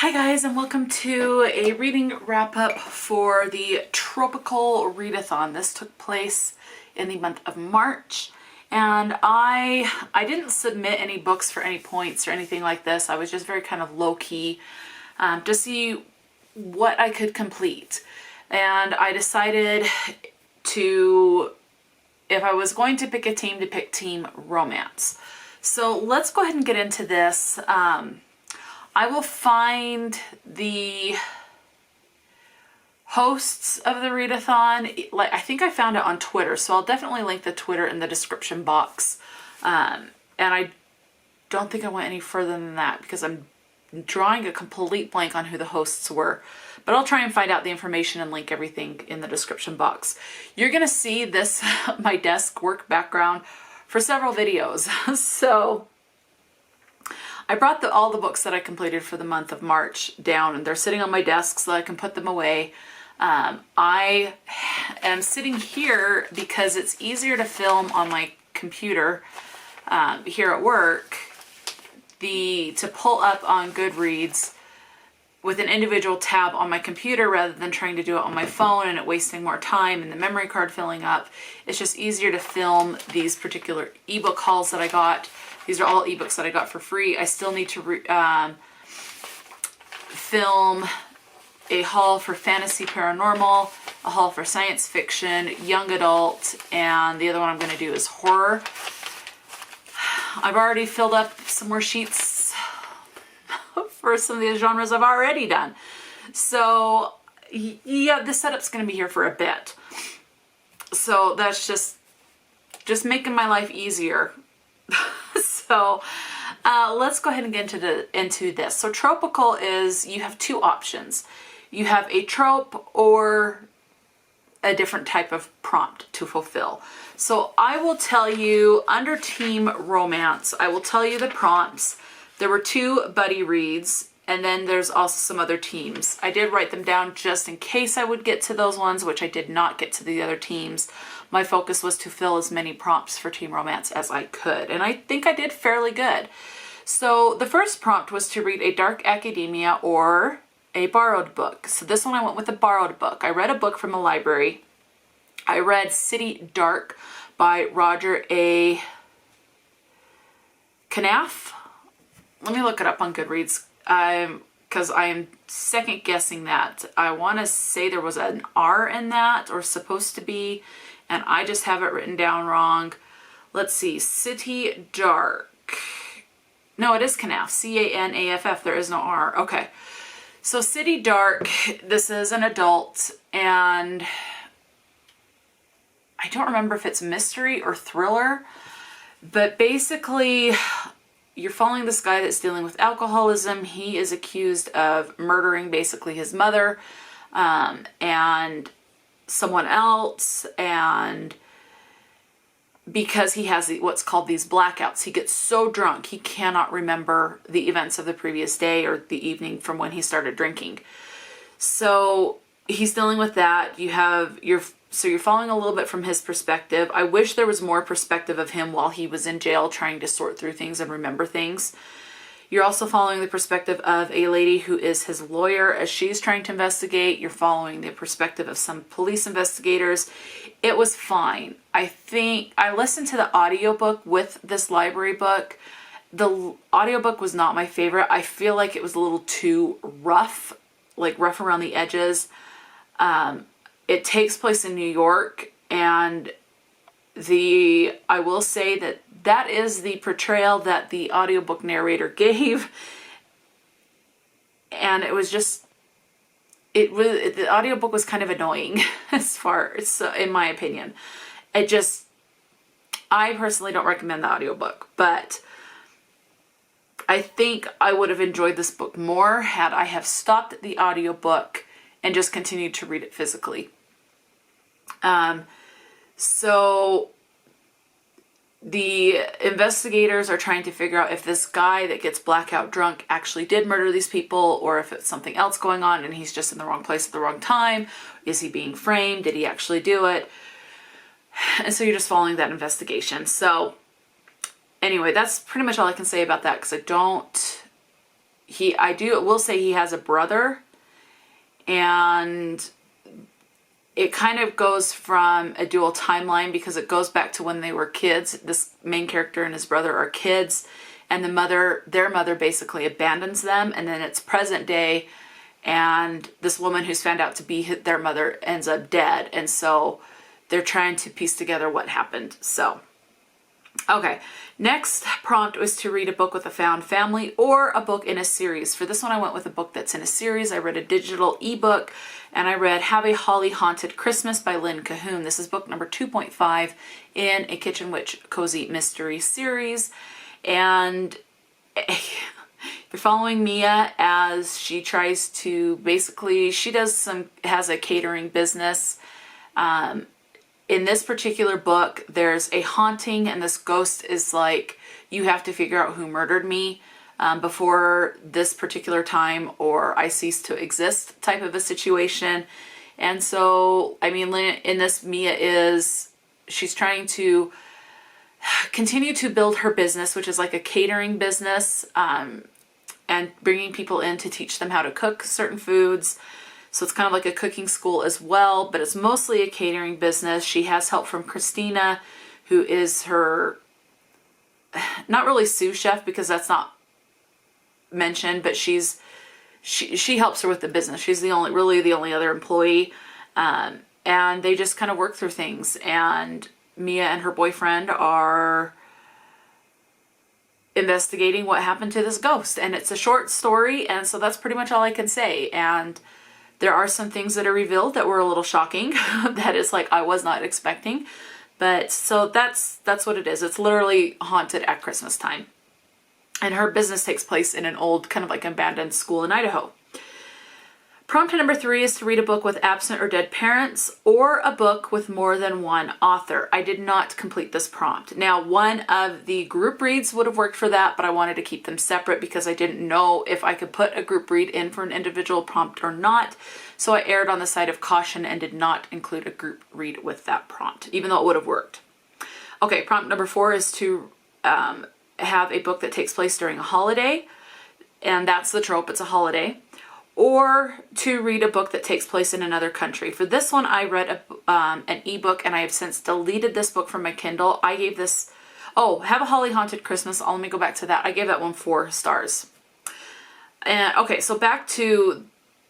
Hi guys, and welcome to a reading wrap-up for the Trope-ical Readathon. This took place in the month of March, and I didn't submit any books for any points or anything like this. I was just very kind of low-key to see what I could complete. And I decided to, if I was going to pick a team, to pick Team Romance. So let's go ahead and get into this. I will find the hosts of the readathon. I think I found it on Twitter, so I'll definitely link the Twitter in the description box. And I don't think I went any further than that because I'm drawing a complete blank on who the hosts were. But I'll try and find out the information and link everything in the description box. You're going to see this, my desk work background, for several videos. So I brought all the books that I completed for the month of March down, and they're sitting on my desk so that I can put them away. I am sitting here because it's easier to film on my computer here at work, to pull up on Goodreads with an individual tab on my computer rather than trying to do it on my phone and it wasting more time and the memory card filling up. It's just easier to film these particular ebook hauls that I got. These are all ebooks that I got for free. I still need to film a haul for fantasy paranormal, a haul for science fiction, young adult, and the other one I'm going to do is horror. I've already filled up some more sheets for some of the genres I've already done. So yeah, the setup's going to be here for a bit. So that's just making my life easier. So let's go ahead and get into this. So tropical is, you have two options. You have a trope or a different type of prompt to fulfill. So I will tell you, under Team Romance, I will tell you the prompts. There were 2 buddy reads, and then there's also some other teams. I did write them down just in case I would get to those ones, which I did not get to the other teams. My focus was to fill as many prompts for Team Romance as I could, and I think I did fairly good. So the first prompt was to read a dark academia or a borrowed book. So this one I went with a borrowed book. I read a book from a library. I read City Dark by Roger A. Canaff. Let me look it up on Goodreads because I am second guessing that. I want to say there was an R in that, or supposed to be, and I just have it written down wrong. Let's see, City Dark. No, it is Canaff, C-A-N-A-F-F, there is no R. Okay, so City Dark, this is an adult, and I don't remember if it's mystery or thriller, but basically you're following this guy that's dealing with alcoholism. He is accused of murdering basically his mother and someone else, and because he has what's called these blackouts, he gets so drunk he cannot remember the events of the previous day or the evening from when he started drinking. So he's dealing with that. So you're following a little bit from his perspective. I wish there was more perspective of him while he was in jail trying to sort through things and remember things. You're also following the perspective of a lady who is his lawyer as she's trying to investigate. You're following the perspective of some police investigators. It was fine. I think I listened to the audiobook with this library book. The audiobook was not my favorite. I feel like it was a little too rough, like rough around the edges. It takes place in New York, and I will say that is the portrayal that the audiobook narrator gave, and it was just, the audiobook was kind of annoying in my opinion. I personally don't recommend the audiobook, but I think I would have enjoyed this book more had I have stopped the audiobook and just continued to read it physically. So the investigators are trying to figure out if this guy that gets blackout drunk actually did murder these people, or if it's something else going on and he's just in the wrong place at the wrong time. Is he being framed? Did he actually do it? And so you're just following that investigation. So anyway, that's pretty much all I can say about that, because I don't will say he has a brother, and it kind of goes from a dual timeline because it goes back to when they were kids. This main character and his brother are kids, and their mother basically abandons them, and then it's present day, and this woman who's found out to be their mother ends up dead, and so they're trying to piece together what happened. So, okay. Next prompt was to read a book with a found family or a book in a series. For this one, I went with a book that's in a series. I read a digital ebook, and I read Have a Holly Haunted Christmas by Lynn Cahoon. This is book number 2.5 in a Kitchen Witch Cozy Mystery series. And you're following Mia as she tries to, basically, she has a catering business. In this particular book, there's a haunting, and this ghost is like, you have to figure out who murdered me before this particular time, or I cease to exist type of a situation. And so, I mean, in this, she's trying to continue to build her business, which is like a catering business, and bringing people in to teach them how to cook certain foods. So it's kind of like a cooking school as well, but it's mostly a catering business. She has help from Christina, who is her, not really sous chef because that's not mentioned, but she helps her with the business. She's really the only other employee. And they just kind of work through things. And Mia and her boyfriend are investigating what happened to this ghost. And it's a short story, and so that's pretty much all I can say. And there are some things that are revealed that were a little shocking. That is like, I was not expecting. But so that's what it is. It's literally haunted at Christmas time. And her business takes place in an old, kind of like abandoned school in Idaho. Prompt number 3 is to read a book with absent or dead parents, or a book with more than one author. I did not complete this prompt. Now, one of the group reads would have worked for that, but I wanted to keep them separate because I didn't know if I could put a group read in for an individual prompt or not. So I erred on the side of caution and did not include a group read with that prompt, even though it would have worked. Okay, prompt number 4 is to have a book that takes place during a holiday, and that's the trope, it's a holiday. Or to read a book that takes place in another country. For this one, I read an ebook, and I have since deleted this book from my Kindle. I gave this, Have a Holly Haunted Christmas. Let me go back to that. I gave that one 4 stars. And okay, so back to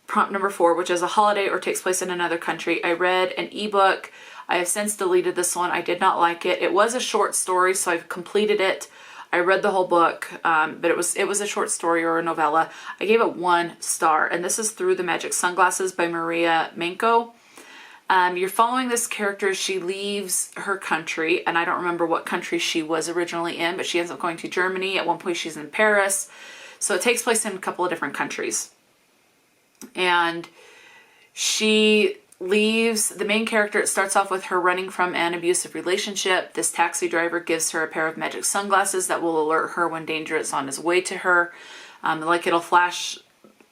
prompt number 4, which is a holiday or takes place in another country. I read an ebook. I have since deleted this one. I did not like it. It was a short story, so I've completed it. I read the whole book, but it was a short story or a novella. I gave it 1 star, and this is Through the Magic Sunglasses by Mariia Manko. You're following this character. She leaves her country, and I don't remember what country she was originally in, but she ends up going to Germany. At one point, she's in Paris. So it takes place in a couple of different countries. And she leaves. The main character, it starts off with her running from an abusive relationship. This taxi driver gives her a pair of magic sunglasses that will alert her when danger is on its way to her. Like it'll flash,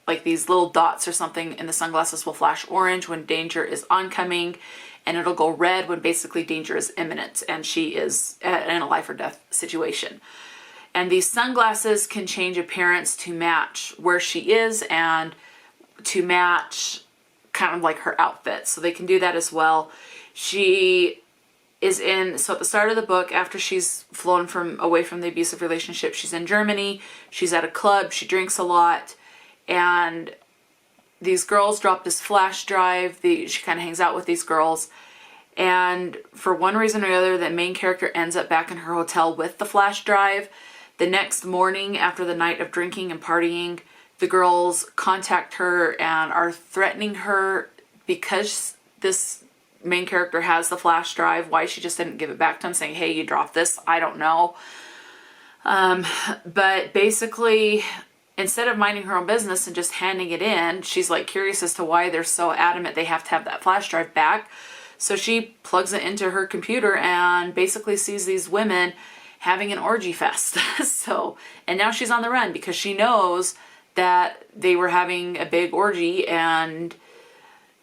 like these little dots or something in the sunglasses will flash orange when danger is oncoming, and it'll go red when basically danger is imminent and she is in a life or death situation. And these sunglasses can change appearance to match where she is and to match kind of like her outfit. So they can do that as well. She is so at the start of the book, after she's flown away from the abusive relationship, she's in Germany. She's at a club. She drinks a lot. And these girls drop this flash drive. She kind of hangs out with these girls. And for one reason or other, the main character ends up back in her hotel with the flash drive. The next morning, after the night of drinking and partying, the girls contact her and are threatening her because this main character has the flash drive. Why she just didn't give it back to him, saying, hey, you dropped this. I don't know. But basically, instead of minding her own business and just handing it in, she's like curious as to why they're so adamant they have to have that flash drive back. So she plugs it into her computer and basically sees these women having an orgy fest. And now she's on the run because she knows that they were having a big orgy, and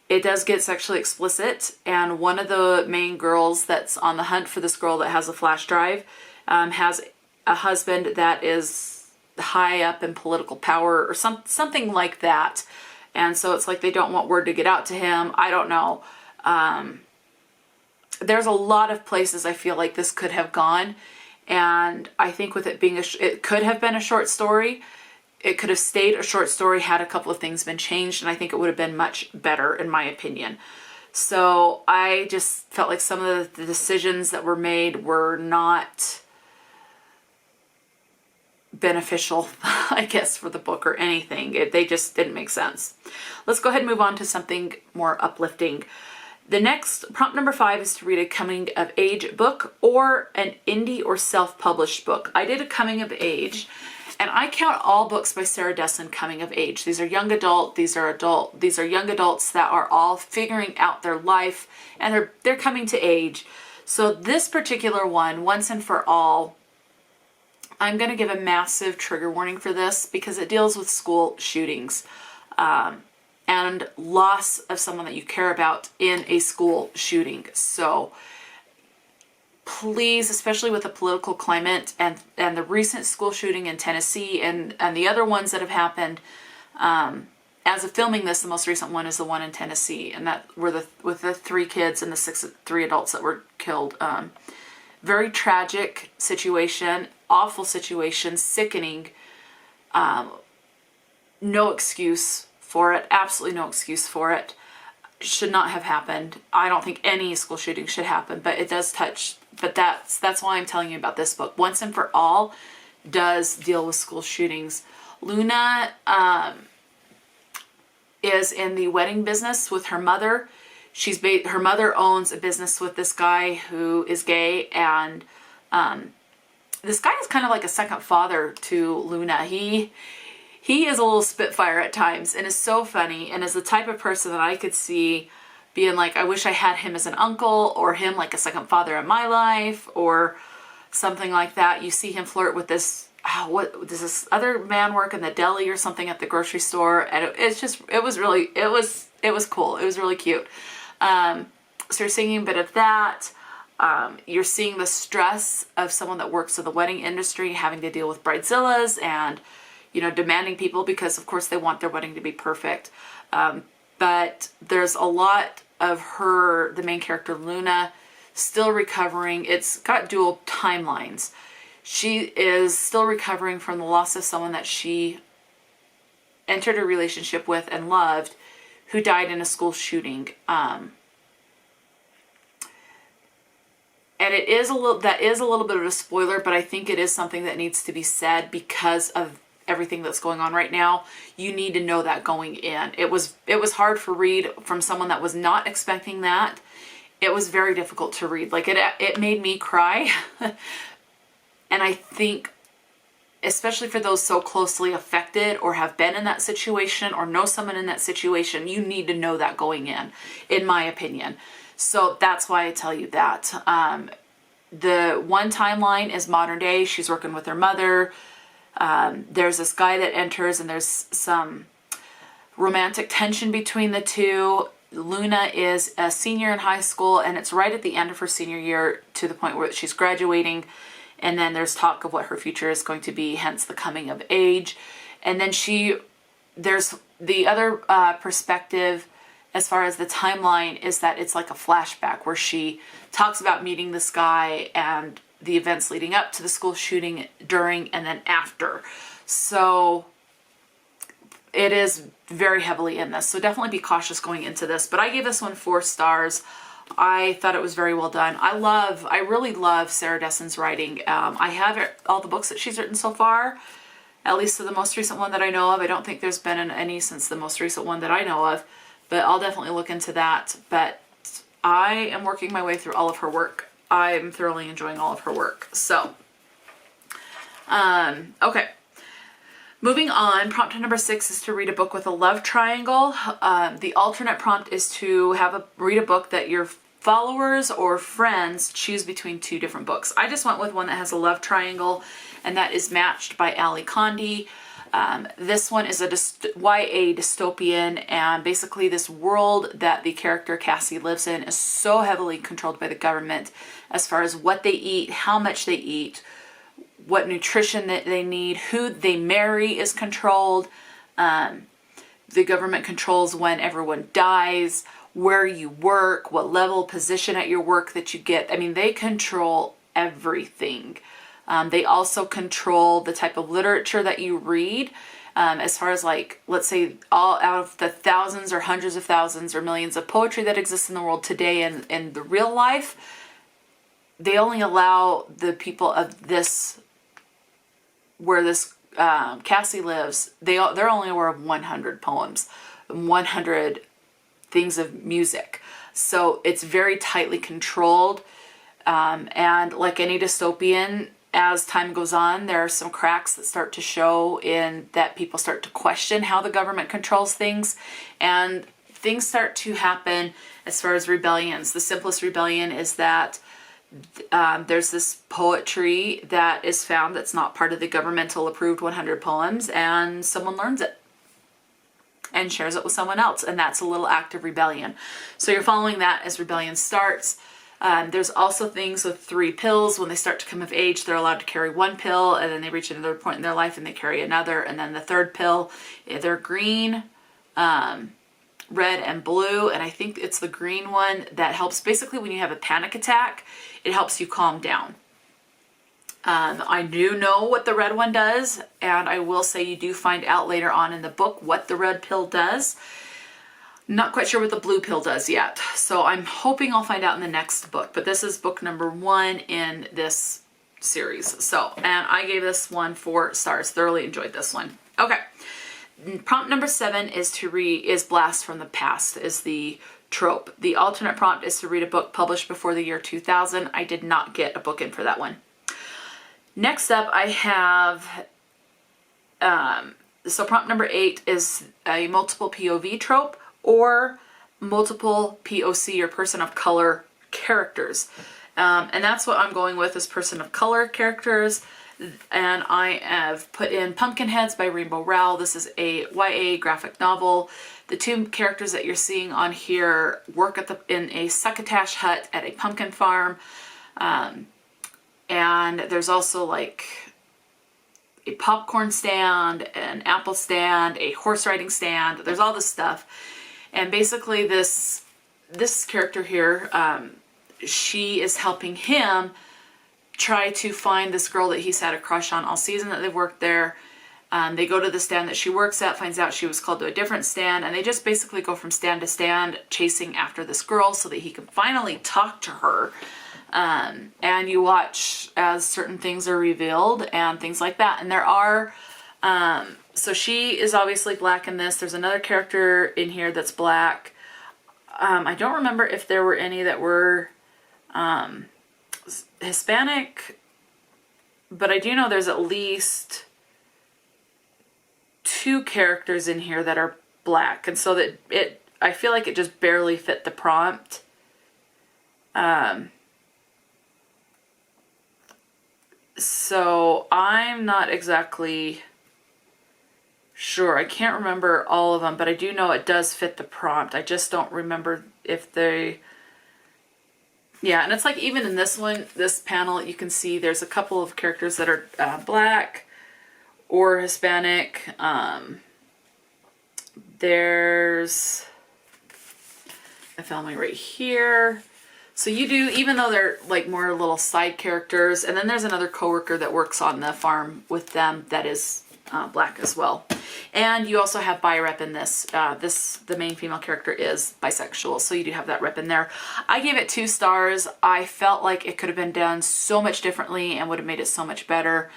it does get sexually explicit. And one of the main girls that's on the hunt for this girl that has a flash drive has a husband that is high up in political power or something like that. And so it's like they don't want word to get out to him. I don't know. There's a lot of places I feel like this could have gone. And I think with it being it could have been a short story. It could have stayed a short story had a couple of things been changed. And I think it would have been much better in my opinion. So I just felt like some of the decisions that were made were not beneficial, I guess, for the book or anything. They just didn't make sense. Let's go ahead and move on to something more uplifting. The next prompt number 5 is to read a coming of age book or an indie or self-published book. I did a coming of age, and I count all books by Sarah Dessen coming of age. These are young adult, these are young adults that are all figuring out their life, and they're coming to age. So this particular one, Once and For All, I'm going to give a massive trigger warning for this because it deals with school shootings and loss of someone that you care about in a school shooting. So please, especially with the political climate and the recent school shooting in Tennessee and the other ones that have happened, as of filming this, the most recent one is the one in Tennessee, and that were with the 3 kids and the 3 adults that were killed. Very tragic situation, awful situation, sickening. No excuse for it, absolutely no excuse for it. Should not have happened. I don't think any school shooting should happen, but it does touch. But that's why I'm telling you about this book. Once and For All does deal with school shootings. Luna is in the wedding business with her mother. Her mother owns a business with this guy who is gay, and this guy is kind of like a second father to Luna. He is a little spitfire at times and is so funny, and is the type of person that I could see being like, I wish I had him as an uncle, or him like a second father in my life, or something like that. You see him flirt with this, what does this other man work in the deli or something at the grocery store, and it was cool. It was really cute. So you're seeing a bit of that. You're seeing the stress of someone that works in the wedding industry, having to deal with bridezillas and, demanding people because of course they want their wedding to be perfect. But there's a lot of her, the main character Luna, still recovering. It's got dual timelines. She is still recovering from the loss of someone that she entered a relationship with and loved, who died in a school shooting. And that is a little bit of a spoiler, but I think it is something that needs to be said because of everything that's going on right now. You need to know that going in. It was hard to read from someone that was not expecting that. It was very difficult to read. Like it made me cry. And I think, especially for those so closely affected or have been in that situation or know someone in that situation, you need to know that going in my opinion. So that's why I tell you that. The one timeline is modern day. She's working with her mother. There's this guy that enters, and there's some romantic tension between the two. Luna is a senior in high school, and it's right at the end of her senior year to the point where she's graduating. And then there's talk of what her future is going to be, hence the coming of age. And then there's the other perspective as far as the timeline is that it's like a flashback where she talks about meeting this guy and the events leading up to the school shooting, during, and then after. So it is very heavily in this. So definitely be cautious going into this. But I gave this one 4 stars. I thought it was very well done. I really love Sarah Dessen's writing. I have all the books that she's written so far, at least the most recent one that I know of. I don't think there's been any since the most recent one that I know of, but I'll definitely look into that. But I am working my way through all of her work. I'm thoroughly enjoying all of her work. So, okay. Moving on, prompt number 6 is to read a book with a love triangle. The alternate prompt is to read a book that your followers or friends choose between 2 different books. I just went with one that has a love triangle, and that is Matched by Condie. This one is a YA dystopian, and basically this world that the character Cassie lives in is so heavily controlled by the government as far as what they eat, how much they eat, what nutrition that they need, who they marry is controlled. The government controls when everyone dies, where you work, what level position at your work that you get. I mean, they control everything. They also control the type of literature that you read. As far as like, let's say all out of the thousands or hundreds of thousands or millions of poetry that exists in the world today and in the real life, they only allow the people of this, where this Cassie lives, they're only aware of 100 poems, 100 things of music. So it's very tightly controlled. And like any dystopian, as time goes on, there are some cracks that start to show in that people start to question how the government controls things, and things start to happen as far as rebellions. The simplest rebellion is that there's this poetry that is found that's not part of the governmental approved 100 poems, and someone learns it and shares it with someone else, and that's a little act of rebellion. So you're following that as rebellion starts. There's also things with 3 pills. When they start to come of age, they're allowed to carry 1 pill, and then they reach another point in their life and they carry another, and then the 3rd pill, they're green, red, and blue, and I think it's the green one that helps. Basically, when you have a panic attack, it helps you calm down. I do know what the red one does, and I will say you do find out later on in the book what the red pill does. Not quite sure what the blue pill does yet, so I'm hoping I'll find out in the next book, but this is book number 1 in this series. So, and I gave this one 4 stars. Thoroughly enjoyed this one. Okay. Prompt number 7 is Blast from the Past, is the trope. The alternate prompt is to read a book published before the year 2000. I did not get a book in for that one. Next up, I have, so prompt number 8 is a multiple POV trope, or multiple POC, or person of color characters. And that's what I'm going with, is person of color characters. And I have put in Pumpkinheads by Rainbow Rowell. This is a YA graphic novel. The 2 characters that you're seeing on here work in a succotash hut at a pumpkin farm. And there's also like a popcorn stand, an apple stand, a horse riding stand. There's all this stuff. And basically this character here, she is helping him try to find this girl that he's had a crush on all season that they've worked there. They go to the stand that she works at, finds out she was called to a different stand, and they just basically go from stand to stand chasing after this girl so that he can finally talk to her. And you watch as certain things are revealed and things like that. And there are, so she is obviously black in this. There's another character in here that's black. I don't remember if there were any that were Hispanic, but I do know there's at least 2 characters in here that are black. And so that I feel like it just barely fit the prompt. So I'm not exactly sure. I can't remember all of them, but I do know it does fit the prompt. I just don't remember if they... Yeah, and it's like even in this one, this panel, you can see there's a couple of characters that are black or Hispanic. There's a family right here. So you do, even though they're like more little side characters, and then there's another coworker that works on the farm with them that is black as well. And you also have bi rep in this. The main female character is bisexual, so you do have that rep in there. I gave it 2 stars. I felt like it could have been done so much differently and would have made it so much better.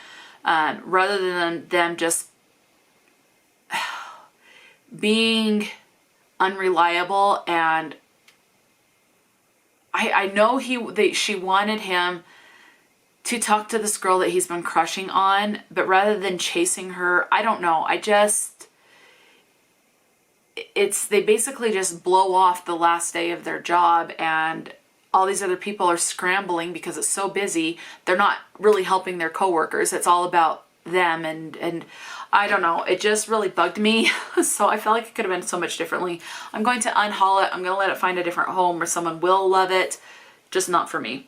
Rather than them just being unreliable, and I know she wanted him to talk to this girl that he's been crushing on, but rather than chasing her, I don't know, they basically just blow off the last day of their job, and all these other people are scrambling because it's so busy. They're not really helping their coworkers. It's all about them, and I don't know, it just really bugged me. So I felt like it could have been so much differently. I'm going to unhaul it. I'm going to let it find a different home where someone will love it, just not for me.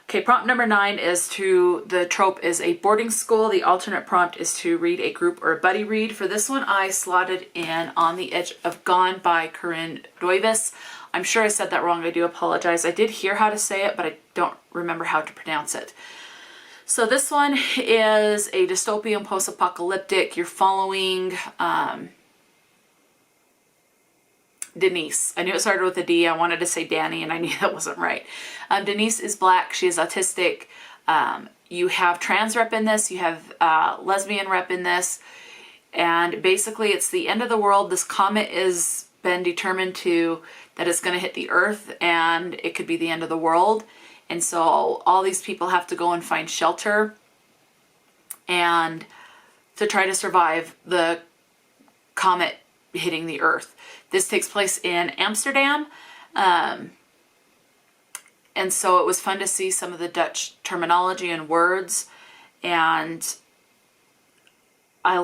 Okay, prompt number 9 is the trope is a boarding school. The alternate prompt is to read a group or a buddy read. For this one, I slotted in On the Edge of Gone by Corinne Duyvis. I'm sure I said that wrong. I do apologize. I did hear how to say it, but I don't remember how to pronounce it. So this one is a dystopian post-apocalyptic. You're following Denise. I knew it started with a D. I wanted to say Danny, and I knew that wasn't right. Denise is Black. She is autistic. You have trans rep in this. You have lesbian rep in this. And basically, it's the end of the world. This comet has been determined that it's going to hit the Earth, and it could be the end of the world. And so all these people have to go and find shelter and to try to survive the comet hitting the Earth. This takes place in Amsterdam. And so it was fun to see some of the Dutch terminology and words. And I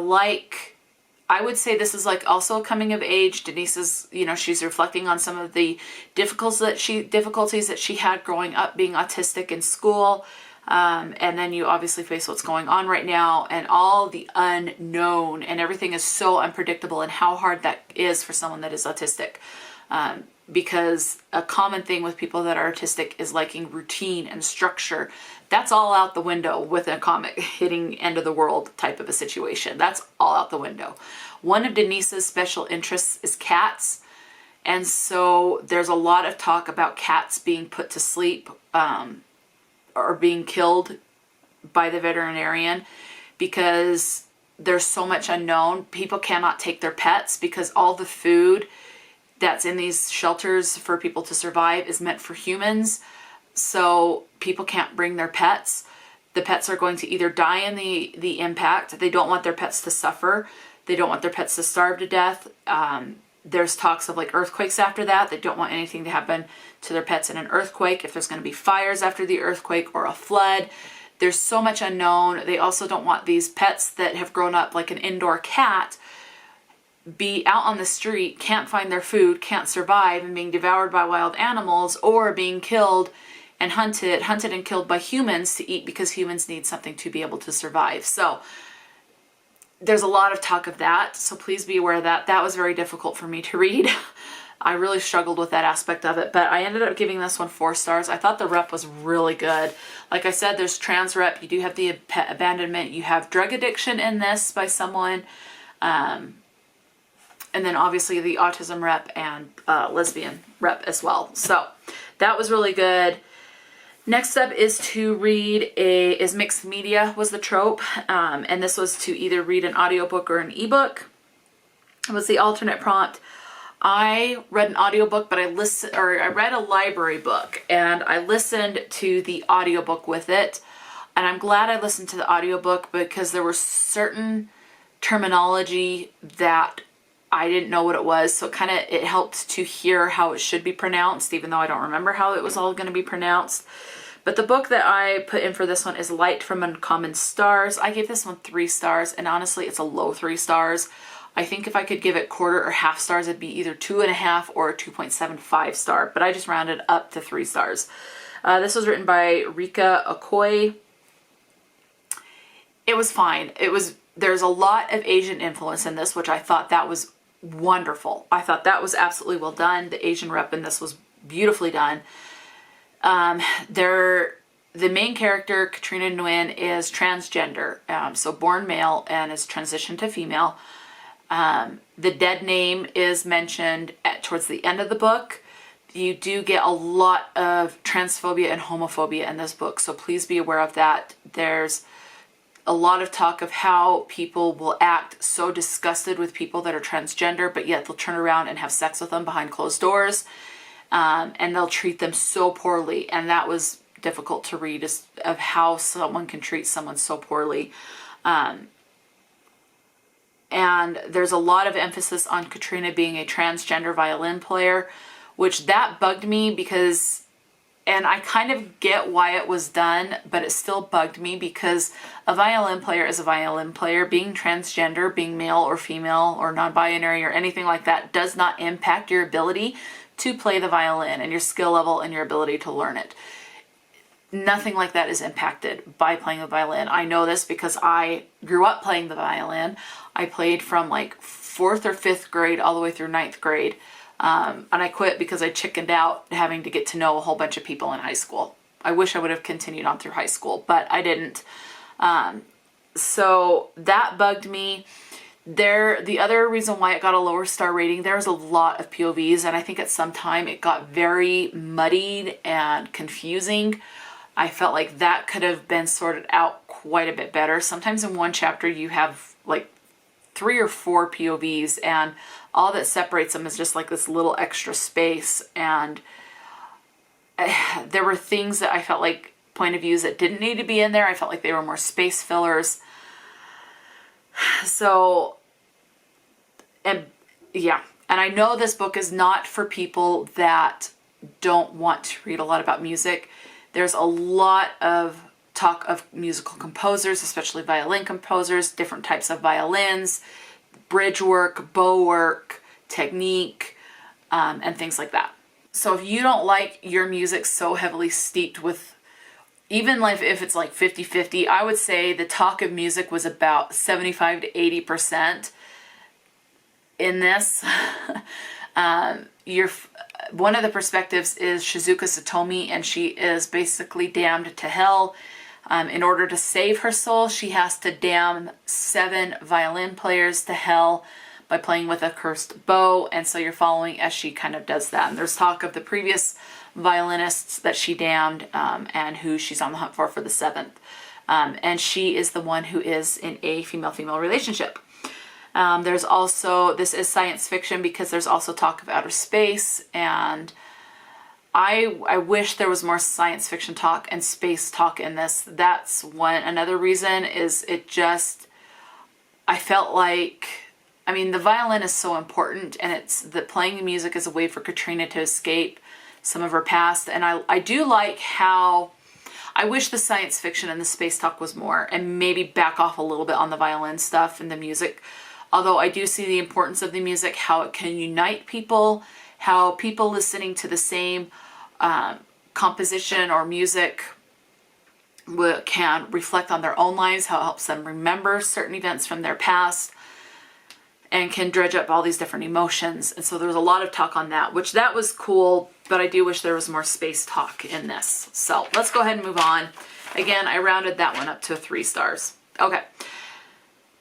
would say this is like also a coming of age. Denise is, she's reflecting on some of the difficulties that she had growing up being autistic in school. And then you obviously face what's going on right now and all the unknown, and everything is so unpredictable, and how hard that is for someone that is autistic. Because a common thing with people that are autistic is liking routine and structure. That's all out the window with a comet hitting end of the world type of a situation. That's all out the window. One of Denise's special interests is cats. And so there's a lot of talk about cats being put to sleep or being killed by the veterinarian because there's so much unknown. People cannot take their pets because all the food that's in these shelters for people to survive is meant for humans. So people can't bring their pets. The pets are going to either die in the impact. They don't want their pets to suffer. They don't want their pets to starve to death. There's talks of like earthquakes after that. They don't want anything to happen to their pets in an earthquake. If there's going to be fires after the earthquake or a flood, there's so much unknown. They also don't want these pets that have grown up like an indoor cat be out on the street, can't find their food, can't survive, and being devoured by wild animals, or being killed and hunted and killed by humans to eat because humans need something to be able to survive. So there's a lot of talk of that. So please be aware of that. That was very difficult for me to read. I really struggled with that aspect of it, but I ended up giving this one 4 stars. I thought the rep was really good. Like I said, there's trans rep. You do have the pet abandonment. You have drug addiction in this by someone. And then obviously the autism rep and lesbian rep as well. So that was really good. Next up is to read is mixed media was the trope. And this was to either read an audiobook or an ebook. It was the alternate prompt. I read an audiobook, but I read a library book and I listened to the audiobook with it. And I'm glad I listened to the audiobook because there was certain terminology that I didn't know what it was, so it helped to hear how it should be pronounced, even though I don't remember how it was all going to be pronounced. But the book that I put in for this one is Light from Uncommon Stars. I gave this one 3 stars, and honestly, it's a low 3 stars. I think if I could give it quarter or half stars, it'd be either 2.5 or a 2.75 star, but I just rounded up to 3 stars. This was written by Ryka Aoki. It was fine. There's a lot of Asian influence in this, which I thought that was wonderful. I thought that was absolutely well done. The Asian rep in this was beautifully done. The main character, Katrina Nguyen, is transgender, so born male and is transitioned to female. The dead name is mentioned towards the end of the book. You do get a lot of transphobia and homophobia in this book, so please be aware of that. There's a lot of talk of how people will act so disgusted with people that are transgender, but yet they'll turn around and have sex with them behind closed doors, and they'll treat them so poorly. And that was difficult to read, of how someone can treat someone so poorly. And there's a lot of emphasis on Katrina being a transgender violin player, which that bugged me because, and I kind of get why it was done, but it still bugged me because a violin player is a violin player. Being transgender, being male or female or non-binary or anything like that does not impact your ability to play the violin and your skill level and your ability to learn it. nothing like that is impacted by playing the violin. I know this because I grew up playing the violin. I played from like 4th or 5th grade all the way through 9th grade. And I quit because I chickened out having to get to know a whole bunch of people in high school. I wish I would have continued on through high school, but I didn't. So that bugged me. The other reason why it got a lower star rating, there's a lot of POVs, and I think at some time it got very muddied and confusing. I felt like that could have been sorted out quite a bit better. Sometimes in one chapter you have like 3 or 4 POVs, and all that separates them is just like this little extra space. And there were things that I felt like point of views that didn't need to be in there. I felt like they were more space fillers. So, and yeah, and I know this book is not for people that don't want to read a lot about music. There's a lot of talk of musical composers, especially violin composers, different types of violins, bridge work, bow work, technique, and things like that. So if you don't like your music so heavily steeped with, even like if it's like 50-50, I would say the talk of music was about 75 to 80% in this. One of the perspectives is Shizuka Satomi, and she is basically damned to hell. In order to save her soul, she has to damn 7 violin players to hell by playing with a cursed bow, and so you're following as she kind of does that. And there's talk of the previous violinists that she damned, and who she's on the hunt for the 7th. And she is the one who is in a female-female relationship. There's also, this is science fiction because there's also talk of outer space, and I wish there was more science fiction talk and space talk in this. That's one. Another reason is I felt like, I mean, the violin is so important, and it's that playing the music is a way for Katrina to escape some of her past. And I do like how, I wish the science fiction and the space talk was more, and maybe back off a little bit on the violin stuff and the music. Although I do see the importance of the music, how it can unite people, how people listening to the same composition or music can reflect on their own lives, how it helps them remember certain events from their past, and can dredge up all these different emotions. And so there was a lot of talk on that, which that was cool, but I do wish there was more space talk in this. So let's go ahead and move on. Again, I rounded that one up to 3 stars. Okay.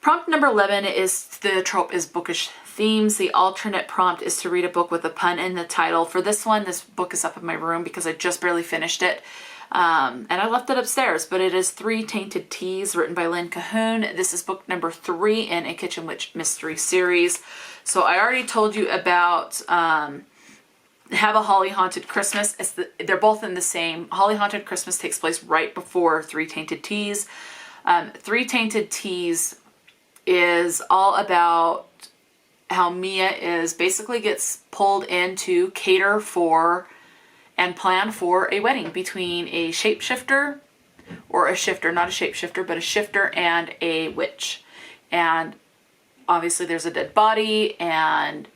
Prompt number 11 is the trope is bookish themes. The alternate prompt is to read a book with a pun in the title. For this one, this book is up in my room because I just barely finished it. And I left it upstairs, but it is 3 Tainted Teas written by Lynn Cahoon. This is book number 3 in a Kitchen Witch mystery series. So I already told you about Have a Holly Haunted Christmas. They're both in the same. Holly Haunted Christmas takes place right before 3 Tainted Teas. 3 Tainted Teas is all about how Mia basically gets pulled in to cater for and plan for a wedding between a shapeshifter, or a shifter, not a shapeshifter, but a shifter and a witch. And obviously there's a dead body, and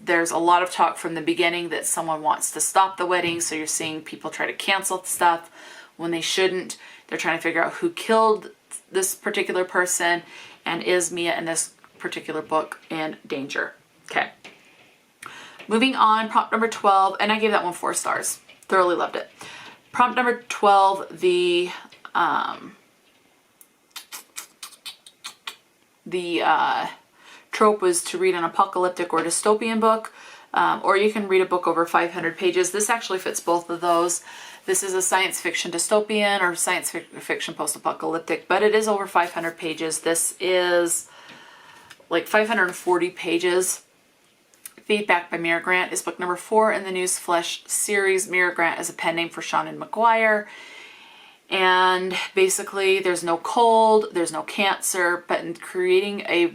there's a lot of talk from the beginning that someone wants to stop the wedding. So you're seeing people try to cancel stuff when they shouldn't. They're trying to figure out who killed this particular person, and is Mia in this particular book in danger. Okay. Moving on, prompt number 12, and I gave that one 4 stars. Thoroughly loved it. Prompt number 12, the trope was to read an apocalyptic or dystopian book, or you can read a book over 500 pages. This actually fits both of those. This is a science fiction dystopian or science fiction post-apocalyptic, but it is over 500 pages. This is like 540 pages. Feedback by Mira Grant is book number 4 in the Newsflesh series. Mira Grant is a pen name for Shannon McGuire. And basically there's no cold, there's no cancer, but in creating a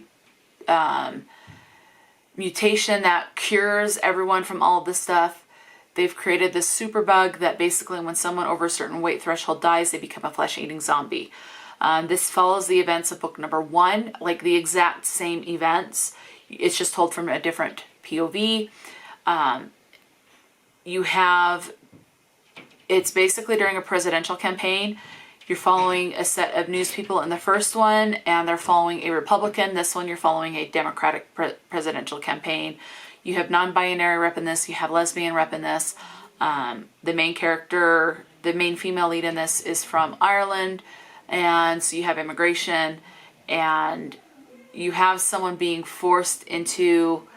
mutation that cures everyone from all of this stuff, they've created this superbug that basically when someone over a certain weight threshold dies, they become a flesh-eating zombie. This follows the events of book number 1, like the exact same events. It's just told from a different POV. You have It's basically during a presidential campaign. You're following a set of news people in the first one, and they're following a Republican. This one, you're following a Democratic presidential campaign. You have non-binary rep in this. You have lesbian rep in this. The main character, the main female lead in this is from Ireland. And so you have immigration, and you have someone being forced into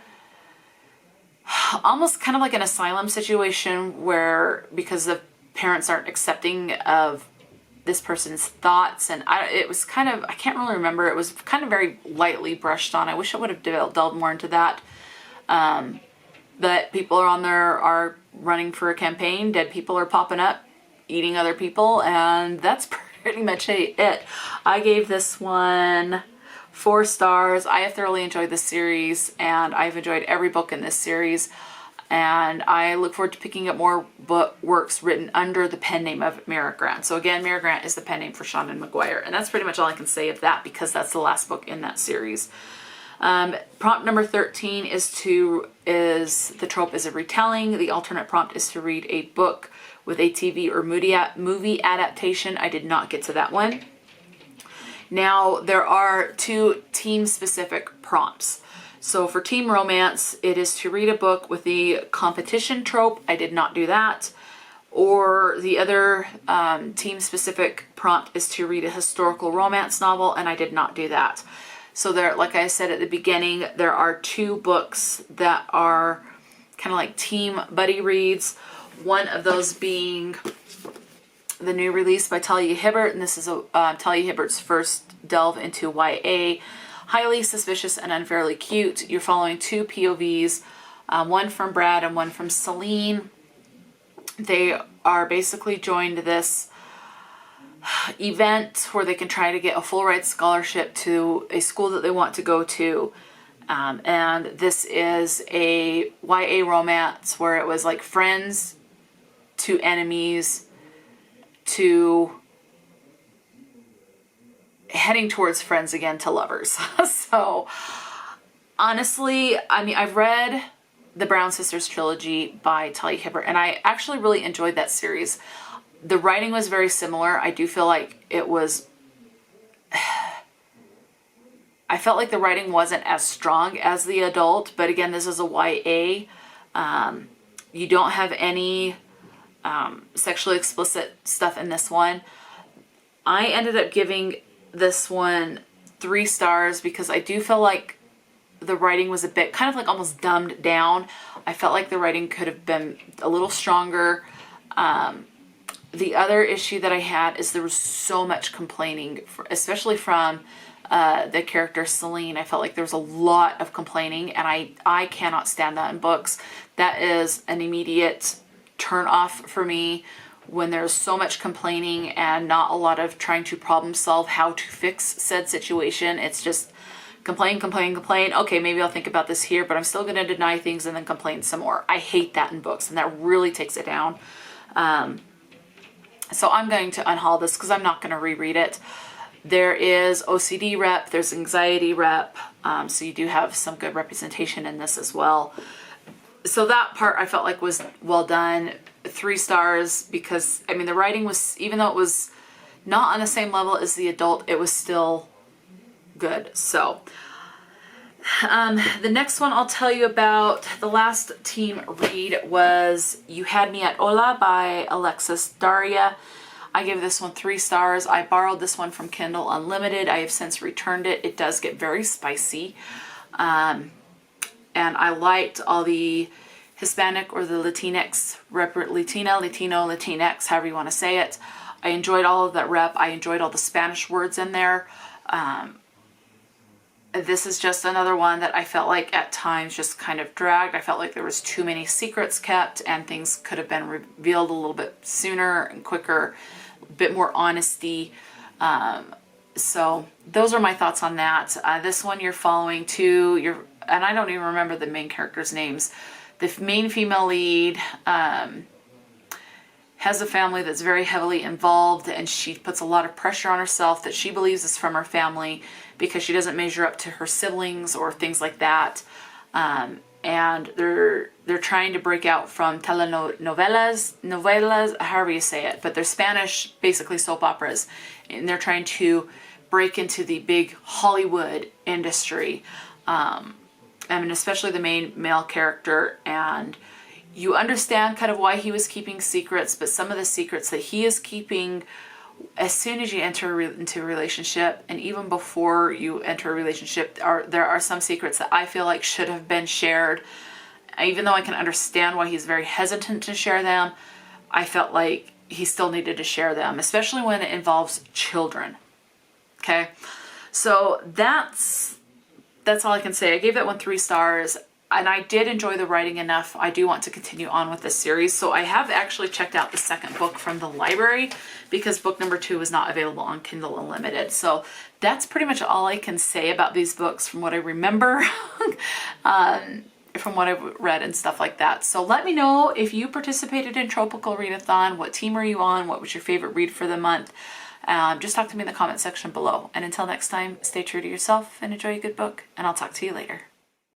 almost kind of like an asylum situation where, because the parents aren't accepting of this person's thoughts, and it was kind of, I can't really remember, it was kind of very lightly brushed on. I wish I would have delved more into that. But people are on there, are running for a campaign, dead people are popping up, eating other people, and that's pretty much it. I gave this one 4 stars. I have thoroughly enjoyed this series, and I've enjoyed every book in this series, and I look forward to picking up more works written under the pen name of Mira Grant. So again, Mira Grant is the pen name for Seanan McGuire, and that's pretty much all I can say of that, because that's the last book in that series. Prompt number 13 is the trope is a retelling. The alternate prompt is to read a book with a TV or movie adaptation. I did not get to that one. Now, there are 2 team-specific prompts. So for team romance, it is to read a book with the competition trope. I did not do that. Or the other team-specific prompt is to read a historical romance novel, and I did not do that. So there, like I said at the beginning, there are 2 books that are kind of like team buddy reads. One of those being the new release by Talia Hibbert, and this is Talia Hibbert's first delve into YA. Highly Suspicious and Unfairly Cute. You're following 2 POVs, one from Brad and one from Celine. They are basically joined this event where they can try to get a full ride scholarship to a school that they want to go to. And this is a YA romance where it was like friends to enemies to heading towards friends again to lovers. So honestly, I mean, I've read the Brown Sisters trilogy by Talia Hibbert, and I actually really enjoyed that series. The writing was very similar. I do feel like it was... I felt like the writing wasn't as strong as the adult, but again, this is a YA. You don't have any sexually explicit stuff in this one. I ended up giving this one 3 stars because I do feel like the writing was a bit kind of like almost dumbed down. I felt like the writing could have been a little stronger. The other issue that I had is there was so much complaining, especially from the character Celine. I felt like there was a lot of complaining, and I cannot stand that in books. That is an immediate turn off for me when there's so much complaining and not a lot of trying to problem solve how to fix said situation. It's just complain, complain, complain. Okay, maybe I'll think about this here, but I'm still going to deny things and then complain some more. I hate that in books, and that really takes it down. So I'm going to unhaul this because I'm not going to reread it. There is OCD rep, there's anxiety rep, so you do have some good representation in this as well. So that part I felt like was well done. 3 stars because, I mean, the writing was, even though it was not on the same level as the adult, it was still good. So the next one I'll tell you about, the last team read was You Had Me at Hola by Alexis Daria. I gave this one 3 stars. I borrowed this one from Kindle Unlimited. I have since returned it. It does get very spicy. And I liked all the Hispanic or the Latinx, Latino, Latinx, however you want to say it. I enjoyed all of that rep. I enjoyed all the Spanish words in there. This is just another one that I felt like at times just kind of dragged. I felt like there was too many secrets kept and things could have been revealed a little bit sooner and quicker, a bit more honesty. So those are my thoughts on that. This one you're following and I don't even remember the main characters' names. The main female lead has a family that's very heavily involved, and she puts a lot of pressure on herself that she believes is from her family because she doesn't measure up to her siblings or things like that. and they're trying to break out from telenovelas, however you say it, but they're Spanish, basically soap operas, and they're trying to break into the big Hollywood industry, and especially the main male character. And you understand kind of why he was keeping secrets, but some of the secrets that he is keeping, as soon as you enter into a relationship, and even before you enter a relationship, there are some secrets that I feel like should have been shared. Even though I can understand why he's very hesitant to share them, I felt like he still needed to share them, especially when it involves children. Okay, so that's all I can say. I gave that one 3 stars, and I did enjoy the writing enough. I do want to continue on with this series, so I have actually checked out the second book from the library because book number 2 was not available on Kindle Unlimited. So that's pretty much all I can say about these books from what I remember, from what I've read and stuff like that. So let me know if you participated in Trope-ical Readathon. What team are you on? What was your favorite read for the month? Just talk to me in the comment section below. And until next time, stay true to yourself and enjoy a good book, and I'll talk to you later.